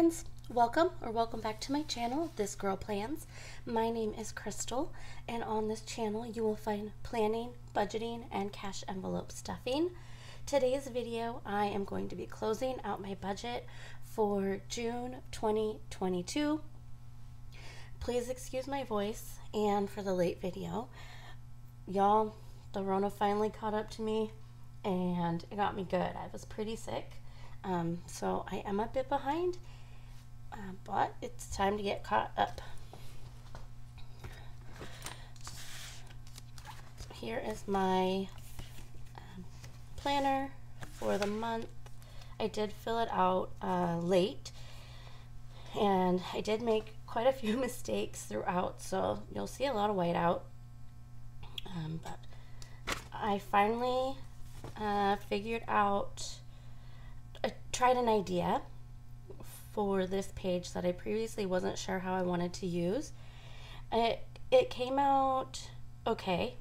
friends, welcome back to my channel, This Girl Plans. My name is Krystal, and on this channel you will find planning, budgeting, and cash envelope stuffing. Today's video I am going to be closing out my budget for June 2022. Please excuse my voice and for the late video. Y'all, the Rona finally caught up to me and it got me good. I was pretty sick. So I am a bit behind, but it's time to get caught up. So here is my planner for the month. I did fill it out late, and I did make quite a few mistakes throughout, so you'll see a lot of whiteout. But I finally figured out, I tried an idea for this page that I previously wasn't sure how I wanted to use. It came out okay.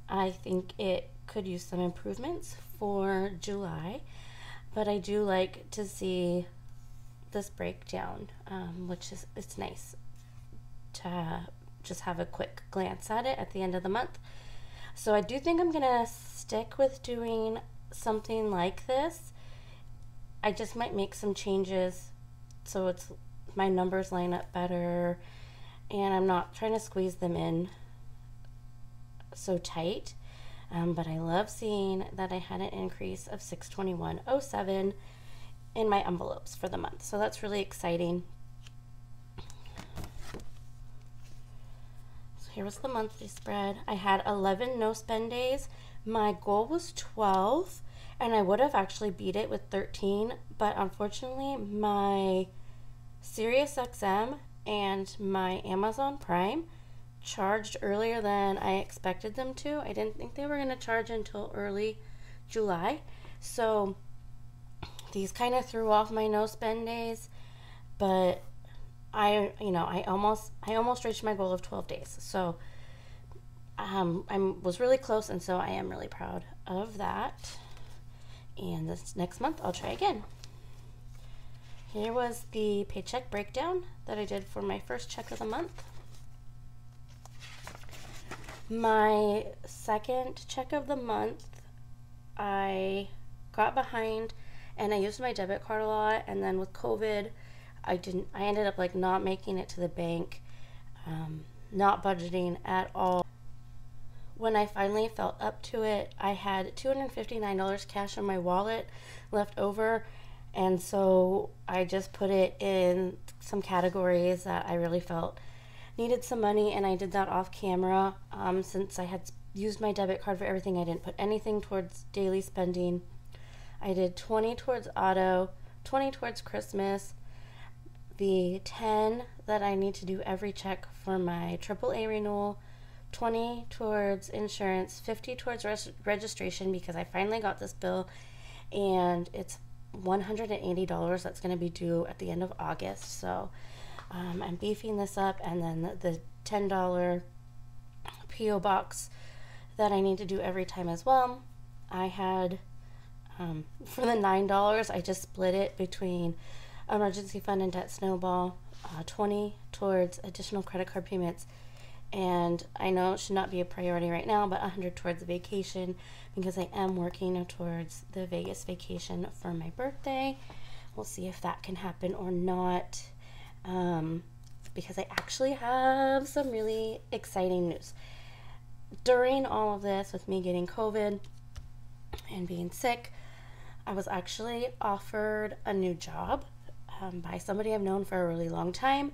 I think it could use some improvements for July, but I do like to see this breakdown, which is, it's nice to just have a quick glance at it at the end of the month. So I do think I'm gonna stick with doing something like this. I just might make some changes so it's my numbers line up better, and I'm not trying to squeeze them in so tight. But I love seeing that I had an increase of $621.07 in my envelopes for the month, so that's really exciting. So here was the monthly spread. I had 11 no spend days. My goal was 12, and I would have actually beat it with 13, but unfortunately my SiriusXM and my Amazon Prime charged earlier than I expected them to. I didn't think they were going to charge until early July, so these kind of threw off my no spend days, but I almost reached my goal of 12 days. So I was really close, and so I am really proud of that. And this next month I'll try again. Here was the paycheck breakdown that I did for my first check of the month. My second check of the month, I got behind and I used my debit card a lot, and then with COVID I ended up like not making it to the bank, not budgeting at all. When I finally felt up to it, I had $259 cash in my wallet left over, and so I just put it in some categories that I really felt needed some money, and I did that off camera. Since I had used my debit card for everything, I didn't put anything towards daily spending. I did 20 towards auto, 20 towards Christmas, the 10 that I need to do every check for my AAA renewal, 20 towards insurance, 50 towards registration because I finally got this bill, and it's $180 that's going to be due at the end of August. So I'm beefing this up, and then the $10 PO box that I need to do every time as well. I had for the $9 I just split it between emergency fund and debt snowball, 20 towards additional credit card payments, and I know it should not be a priority right now, but 100 towards the vacation because I am working towards the Vegas vacation for my birthday. We'll see if that can happen or not, because I actually have some really exciting news. During all of this, with me getting COVID and being sick, I was actually offered a new job by somebody I've known for a really long time.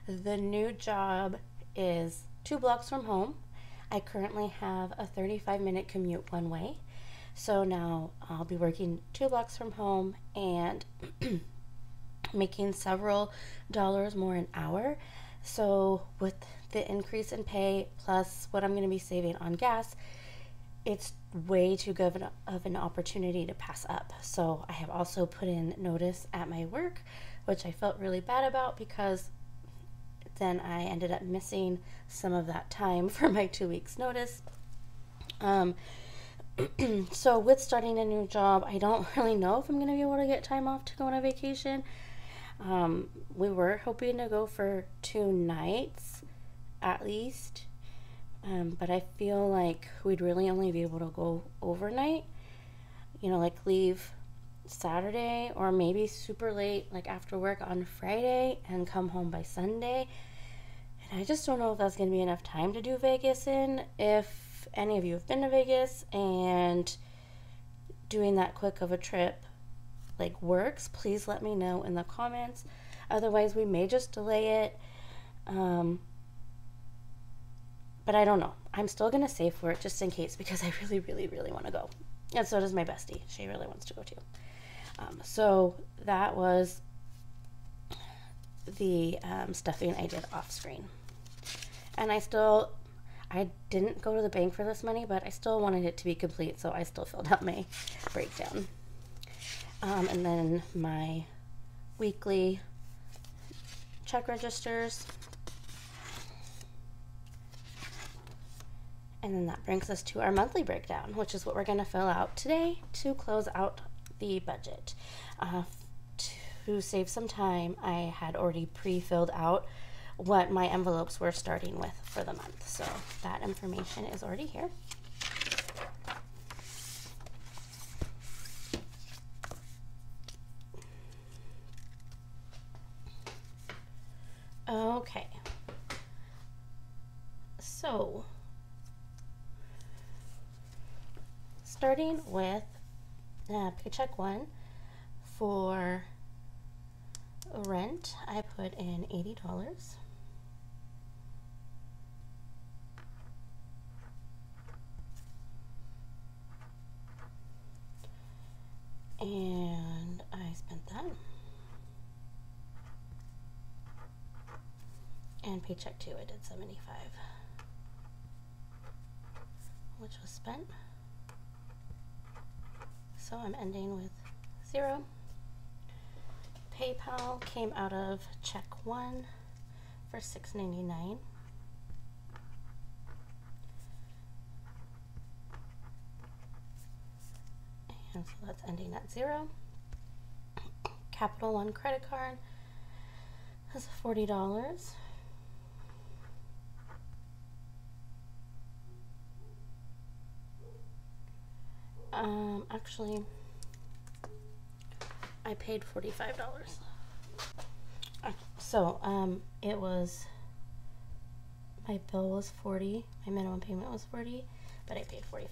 The new job is 2 blocks from home. I currently have a 35-minute commute one way, so now I'll be working 2 blocks from home and making several dollars more an hour. So with the increase in pay plus what I'm going to be saving on gas, it's way too good of an opportunity to pass up. So I have also put in notice at my work, which I felt really bad about because then I ended up missing some of that time for my 2 weeks notice. So with starting a new job, I don't really know if I'm going to be able to get time off to go on a vacation. We were hoping to go for 2 nights at least, but I feel like we'd really only be able to go overnight, you know, like leave Saturday or maybe super late, like after work on Friday and come home by Sunday. And I just don't know if that's going to be enough time to do Vegas in. If any of you have been to Vegas and doing that quick of a trip like works, please let me know in the comments. Otherwise, we may just delay it. But I don't know. I'm still going to save for it just in case because I really, really, really want to go. And so does my bestie. She really wants to go too. So that was the stuffing I did off screen. And I didn't go to the bank for this money, but I still wanted it to be complete, so I still filled out my breakdown. And then my weekly check registers. And then that brings us to our monthly breakdown, which is what we're going to fill out today to close out the budget. To save some time, I had already pre-filled out what my envelopes were starting with for the month. So that information is already here. Okay, so starting with paycheck 1 for rent, I put in $80. And I spent that. And paycheck 2, I did $75, which was spent. So I'm ending with 0. PayPal came out of check 1 for $6.99. And so that's ending at 0. Capital One credit card has $40. Actually, I paid $45. So, it was, my bill was $40, my minimum payment was $40, but I paid $45.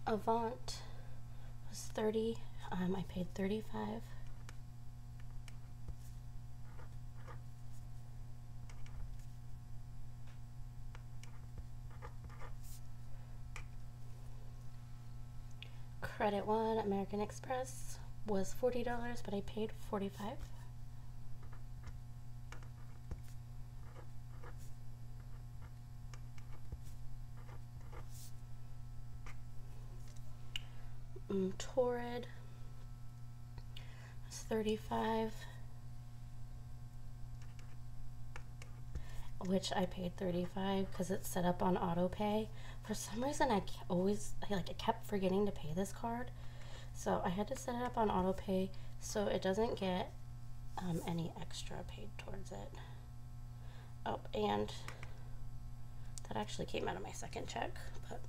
Avant was $30. I paid $35. Credit One, American Express was $40, but I paid $45. Torrid was $35, which I paid $35 because it's set up on auto pay. For some reason, I kept forgetting to pay this card, so I had to set it up on auto pay so it doesn't get any extra paid towards it. Oh, and that actually came out of my second check, but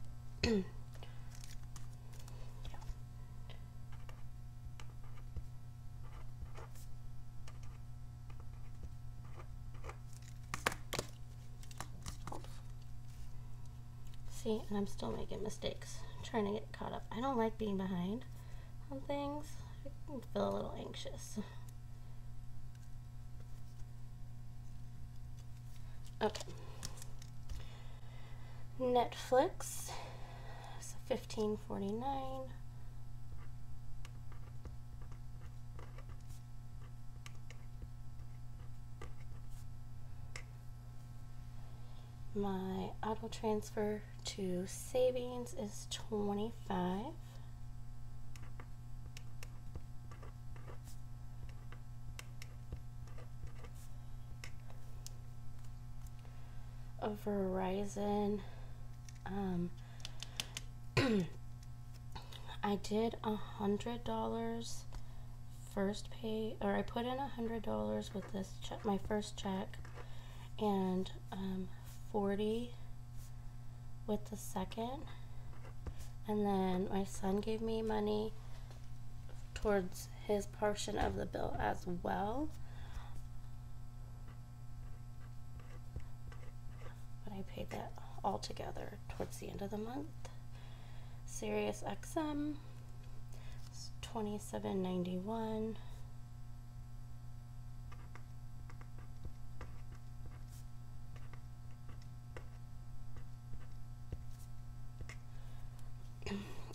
yeah. See, and I'm still making mistakes, trying to get caught up. I don't like being behind on things. I can feel a little anxious. Okay. Netflix is $15.49. My auto transfer to savings is $25. a Verizon. I did $100 first pay, or I put in $100 with this check, my first check, and 40 with the second, and then my son gave me money towards his portion of the bill as well. But I paid that all together towards the end of the month. Sirius XM, $27.91.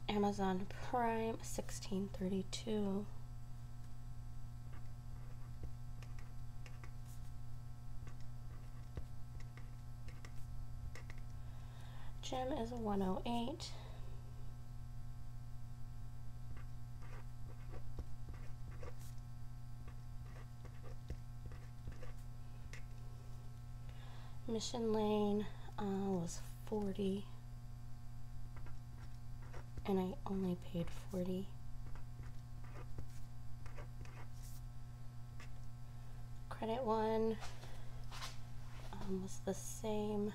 Amazon Prime, $16.32. Gym is $108. Mission Lane was $40, and I only paid $40. Credit One was the same.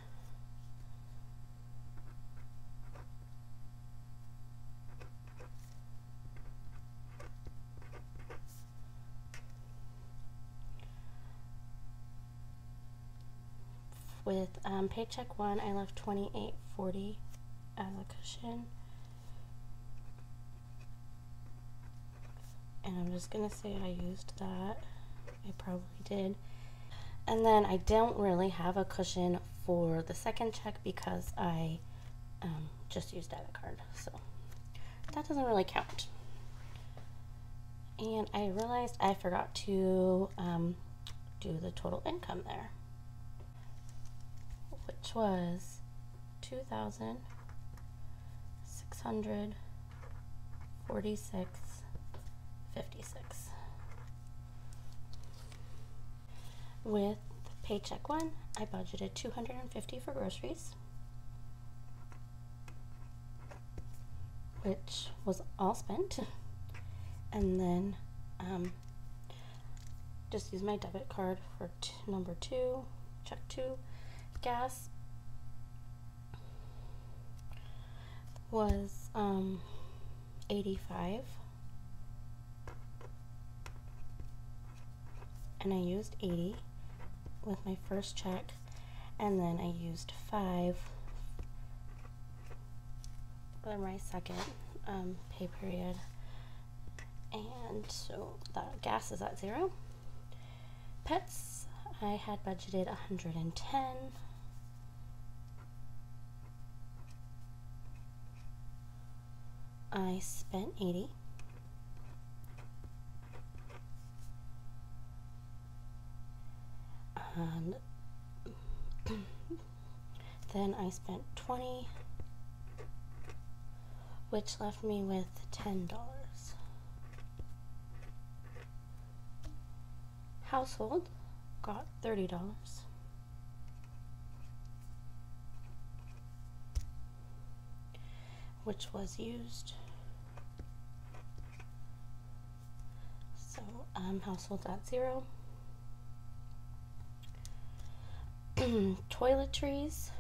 With Paycheck One, I left $28.40 as a cushion. And I'm just gonna say I used that. I probably did. And then I don't really have a cushion for the second check because I just used debit card, so that doesn't really count. And I realized I forgot to do the total income there, which was $2,646.56. With Paycheck One, I budgeted $250 for groceries, which was all spent, and then just used my debit card for number 2, check 2. Gas was $85, and I used $80 with my first check, and then I used $5 for my second pay period, and so that gas is at $0. Pets, I had budgeted $110. I spent $80. And then I spent $20, which left me with $10. Household got $30, which was used. So household at $0. Toiletries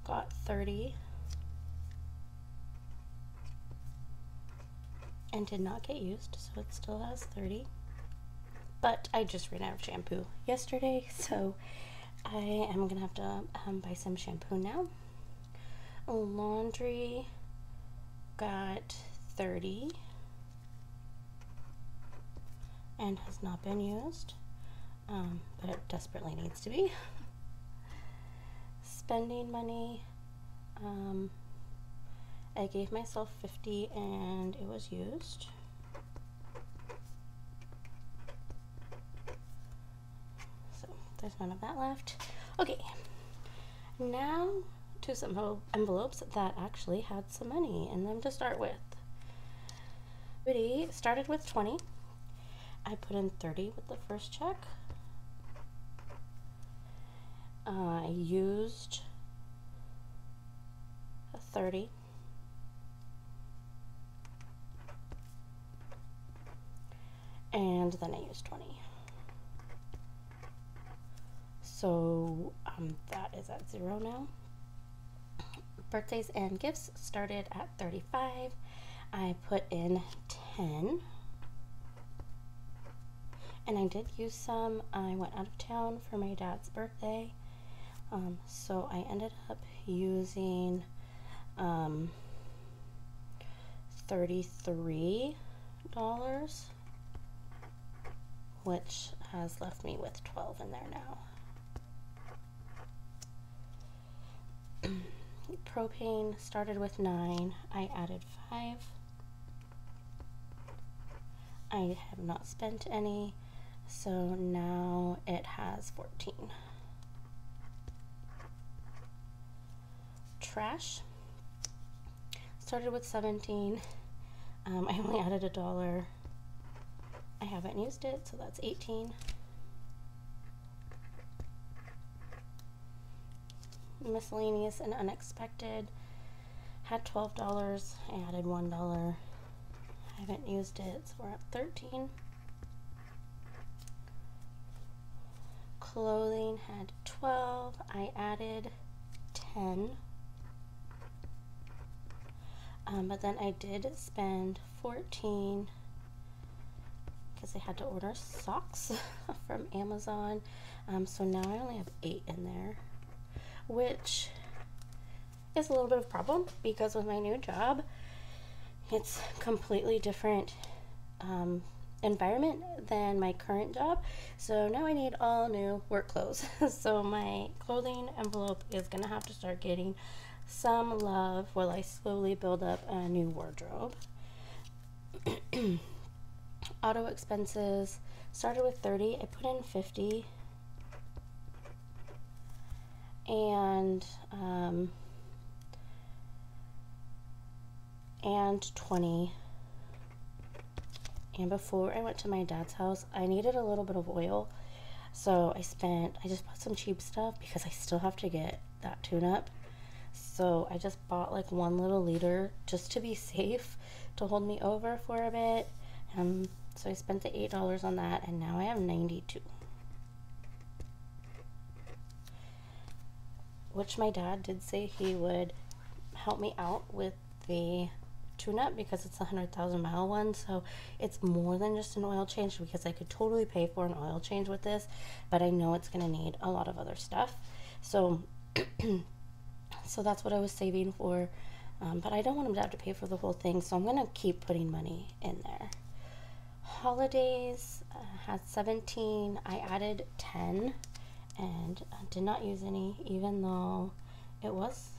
got $30 and did not get used, so it still has $30. But I just ran out of shampoo yesterday, so I am gonna have to buy some shampoo now. Laundry got $30 and has not been used, but it desperately needs to be. Spending money, I gave myself $50 and it was used. So there's none of that left. Okay, now to some envelopes that actually had some money in them to start with. It started with $20. I put in $30 with the first check. I used 30. And then I used 20. So that is at 0 now. Birthdays and gifts started at 35. I put in 10. And I did use some. I went out of town for my dad's birthday. So I ended up using $33, which has left me with 12 in there now. Propane started with 9. I added 5. I have not spent any, so now it has 14. Trash started with 17. I only added $1. I haven't used it, so that's 18. Miscellaneous and unexpected had $12. I added $1. I haven't used it, so we're at 13. Clothing had 12. I added 10. But then I did spend 14 because I had to order socks from Amazon. So now I only have 8 in there, which is a little bit of a problem because with my new job, it's completely different environment than my current job. So now I need all new work clothes. So my clothing envelope is gonna have to start getting some love while I slowly build up a new wardrobe. Auto expenses started with 30. I put in 50. And 20. And before I went to my dad's house, I needed a little bit of oil, so I just bought some cheap stuff because I still have to get that tune-up. So I just bought like 1 little liter just to be safe, to hold me over for a bit. So I spent the $8 on that, and now I have 92. Which my dad did say he would help me out with the tune-up because it's a 100,000 mile one, so it's more than just an oil change, because I could totally pay for an oil change with this, but I know it's going to need a lot of other stuff. So so that's what I was saving for, but I don't want him to have to pay for the whole thing, so I'm going to keep putting money in there. Holidays had 17. I added 10 and did not use any, even though it was,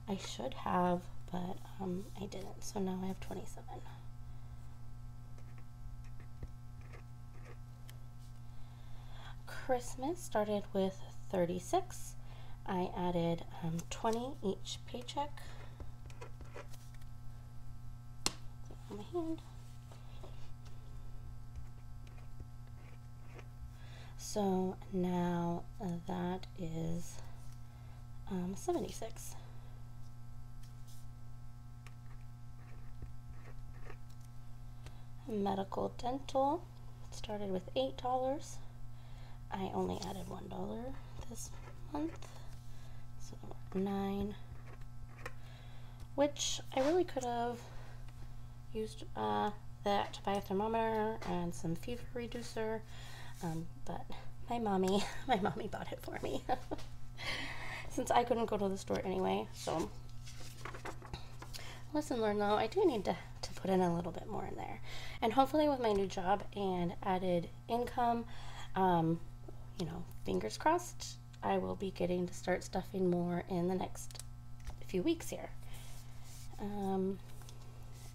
I should have, but I didn't, so now I have 27. Christmas started with 36. I added 20 each paycheck. On my hand. So now that is 76. Medical dental started with $8. I only added $1 this month, so 9, which I really could have used that to buy a thermometer and some fever reducer, but my mommy bought it for me since I couldn't go to the store anyway. So lesson learned though, I do need to put in a little bit more in there, and hopefully with my new job and added income, you know, fingers crossed, I will be getting to start stuffing more in the next few weeks here.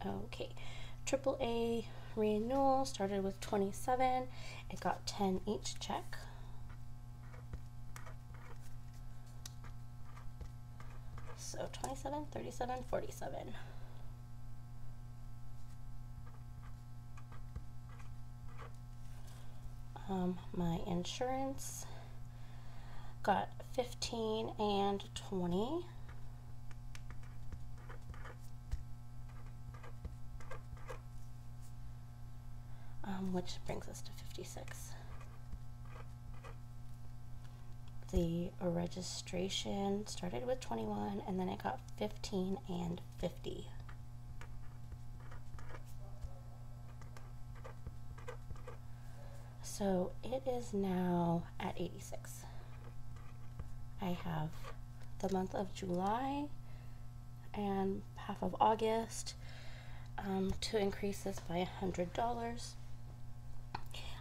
Okay, AAA renewal started with 27. It got 10 each check. So 27, 37, 47. My insurance got 15 and 20. Which brings us to 56. The registration started with 21 and then it got 15 and 50. So it is now at 86. I have the month of July and half of August to increase this by $100.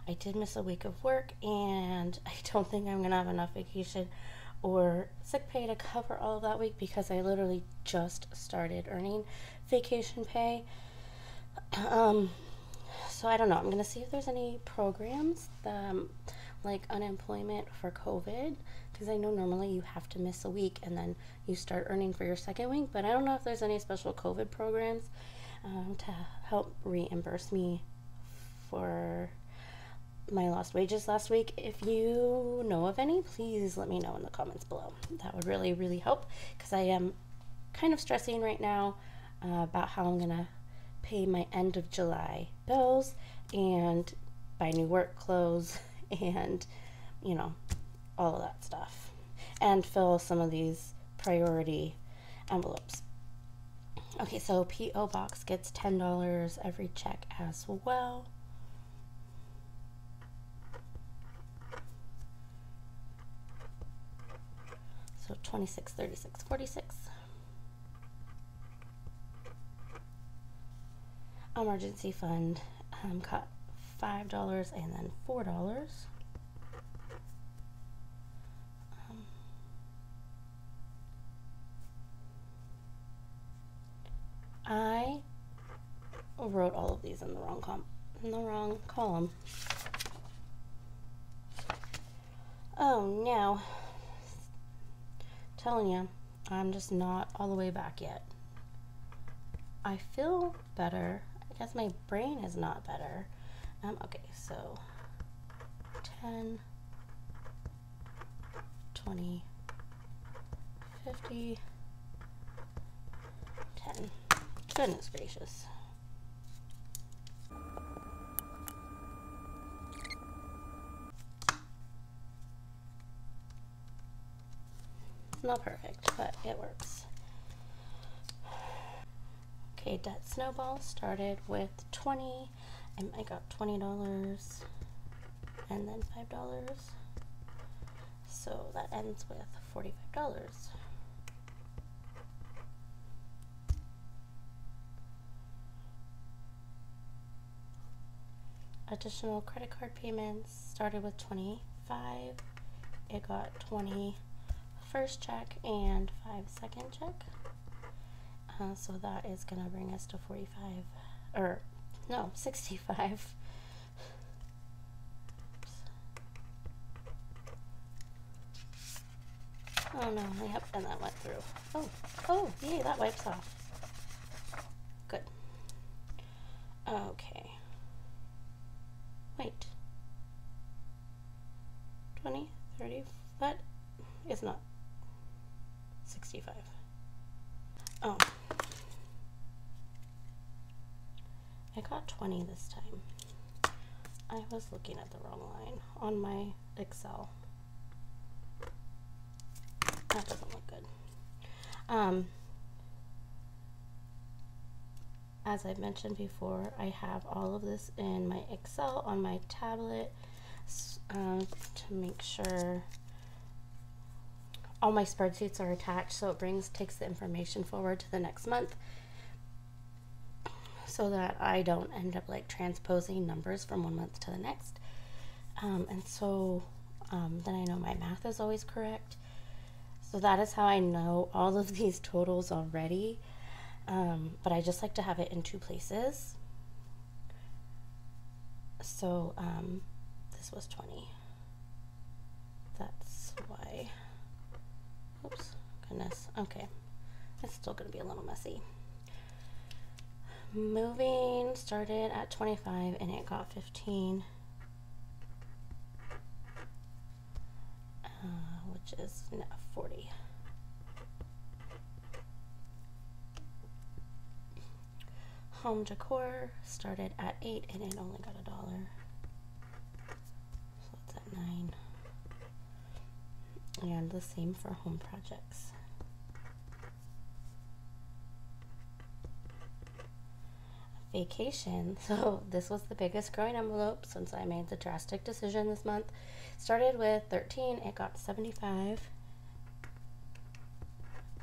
I did miss a week of work and I don't think I'm gonna have enough vacation or sick pay to cover all of that week because I literally just started earning vacation pay. So I don't know. I'm gonna see if there's any programs like unemployment for COVID, because I know normally you have to miss a week and then you start earning for your second week, but I don't know if there's any special COVID programs to help reimburse me for my lost wages last week. If you know of any, please let me know in the comments below. That would really, really help, because I am kind of stressing right now about how I'm gonna pay my end of July bills and buy new work clothes and, you know, all of that stuff, and fill some of these priority envelopes. Okay, so P.O. Box gets $10 every check as well. So 26, 36, 46. Emergency fund got $5 and then $4. I wrote all of these in the wrong column. Oh no. Telling you, I'm just not all the way back yet. I feel better. I guess my brain is not better. Okay, so 10, 20, 50, 10. Goodness gracious. Not perfect, but it works. Okay, debt snowball started with 20 and I got $20 and then $5. So that ends with $45. Additional credit card payments started with 25. It got 20 first check and 5 second check. So that is gonna bring us to 45, or no, 65. Oh no, yep, and that went through. Oh, yay, that wipes off. Good. Okay. Wait. 20, 30, but it's not 65. Oh. I got 20 this time. I was looking at the wrong line on my Excel. That doesn't look good. As I've mentioned before, I have all of this in my Excel on my tablet to make sure all my spreadsheets are attached, so it takes the information forward to the next month, so that I don't end up like transposing numbers from one month to the next. And so then I know my math is always correct. So that is how I know all of these totals already. But I just like to have it in two places. So this was 20. That's why. Oops, goodness. Okay, it's still gonna be a little messy. Moving started at 25 and it got 15, which which is 40. Home decor started at $8 and it only got $1. So it's at $9. And the same for home projects. Vacation. So this was the biggest growing envelope since I made the drastic decision this month. Started with 13, it got 75,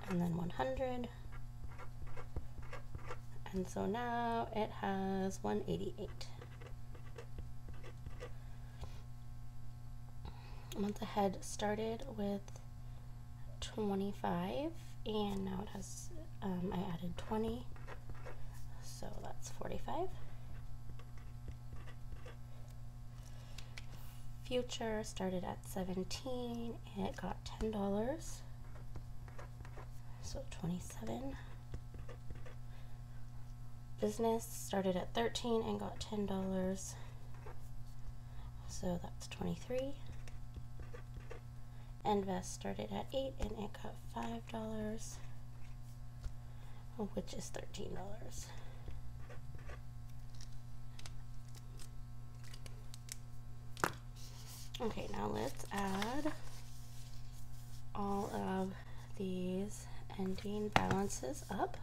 and then 100, and so now it has 188. Month ahead started with 25, and now it has I added 20, so that's 45. Future started at 17, it got $10, so 27. Business started at 13 and got $10, so that's 23. Invest started at 8 and it got $5, which is $13. Okay, now let's add all of these ending balances up.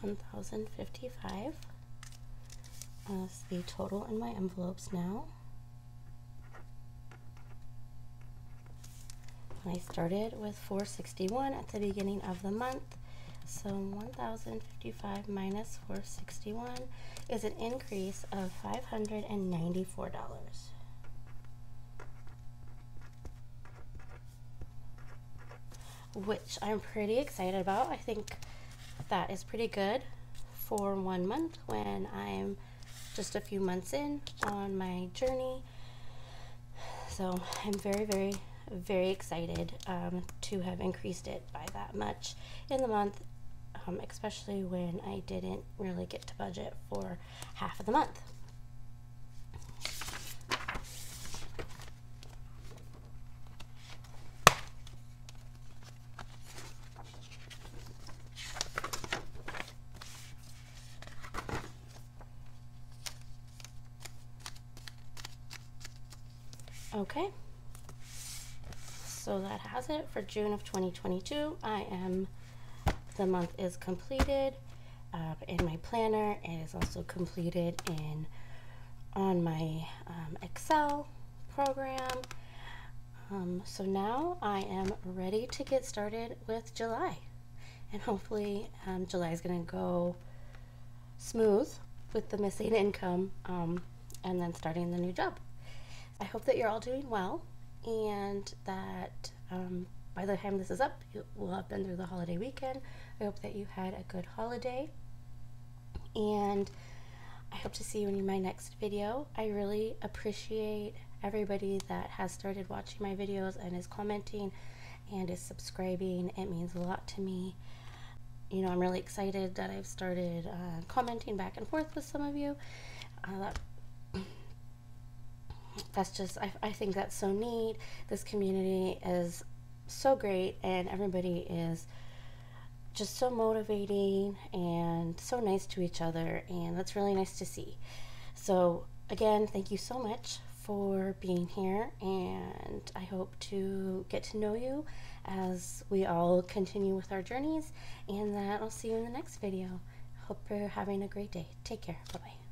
$1,055 is the total in my envelopes now. I started with $461 at the beginning of the month, so $1,055 minus $461 is an increase of $594. Which I'm pretty excited about. I think that is pretty good for 1 month when I'm just a few months in on my journey. So I'm very excited to have increased it by that much in the month, especially when I didn't really get to budget for half of the month. Okay, so that has it for June of 2022. The month is completed in my planner. It is also completed on my Excel program. So now I am ready to get started with July, and hopefully July is going to go smooth with the missing income and then starting the new job. I hope that you're all doing well, and that by the time this is up, you will have been through the holiday weekend. I hope that you had a good holiday, and I hope to see you in my next video. I really appreciate everybody that has started watching my videos and is commenting and is subscribing. It means a lot to me. You know, I'm really excited that I've started commenting back and forth with some of you. That's just, I think that's so neat. This community is so great, and everybody is just so motivating and so nice to each other, and that's really nice to see. So again, thank you so much for being here, and I hope to get to know you as we all continue with our journeys, and that I'll see you in the next video. Hope you're having a great day. Take care. Bye-bye.